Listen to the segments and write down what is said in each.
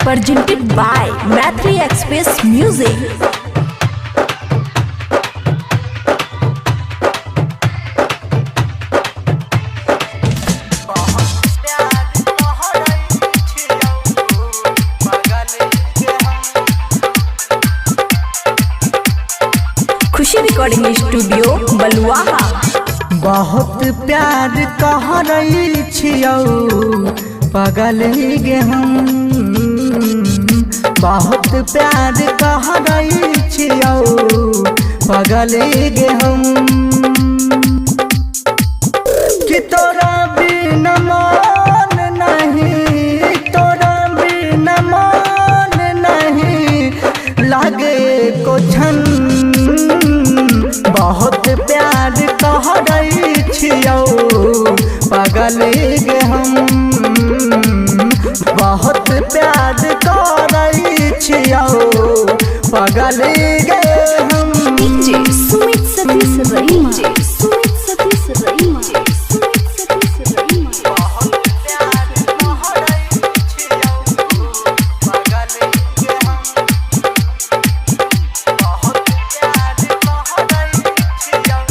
presented by Maitri Express Music. Khushi recording studio Baluaha. बहुत प्यार कह रही छियौ पागल गे हम, बहुत प्यार कह रही छियौ पागल गे हम, कि तोरा बिना मन नहीं, तोरा बिना मन नहीं लागे को छन। बहुत प्यार कह रही छियौ पागल गे हम, बहुत प्यार कह रही छियौ पागल गे हम। डीजे सुमित सतीश रईमा, सुमित सतीश रईमा, सुमित सतीश रईमा। बहुत प्यार कह रही छियौ पागल गे हम, बहुत प्यार कह रही छियौ।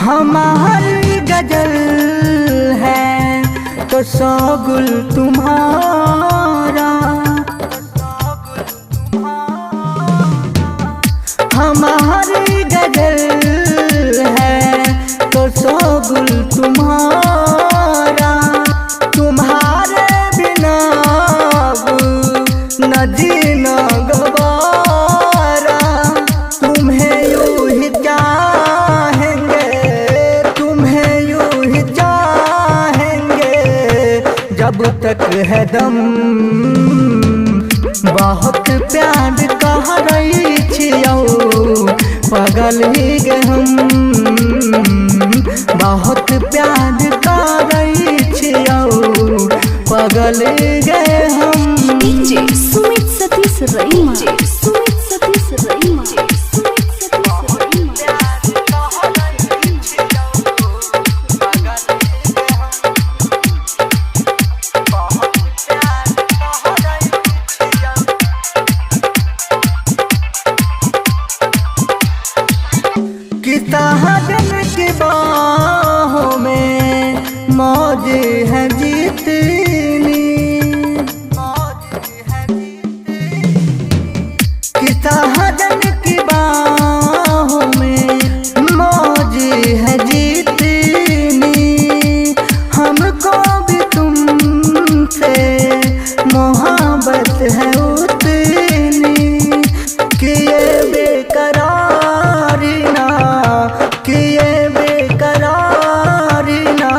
हमारी गजल है तो शोगुल तुम्हारा, हमारी गजल है तो शोगुल तुम्हारा, तुम्हारे बिना न जीना गवारा। तुम्हें यूं ही चाहेंगे, तुम्हें यूं ही चाहेंगे जब तक है दम। बहुत प्यार कह रही छियौ पागल गे हम, बहुत प्यार कह रही छियौ पागल गे हम। डीजे सुमित सतीश रईमा, सुमित सतीश रईमा, सुमित सतीश रईमा। किताहन की बाहों में मौज है जीतनी, किताहन की बाहों में मौज है जीतनी। हमको भी तुमसे मोहब्बत है उतनी, कि ये बेकरारी ना, कि ये बेकरारी ना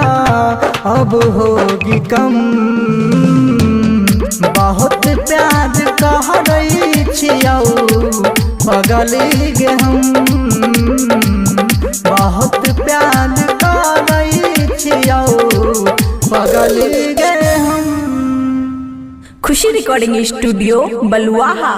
अब होगी कम। बहुत प्यार कह रही छियौ पागल गे हम, बहुत प्यार कह रही छियौ पागल गे हम। खुशी रिकॉर्डिंग स्टूडियो बलुआहा।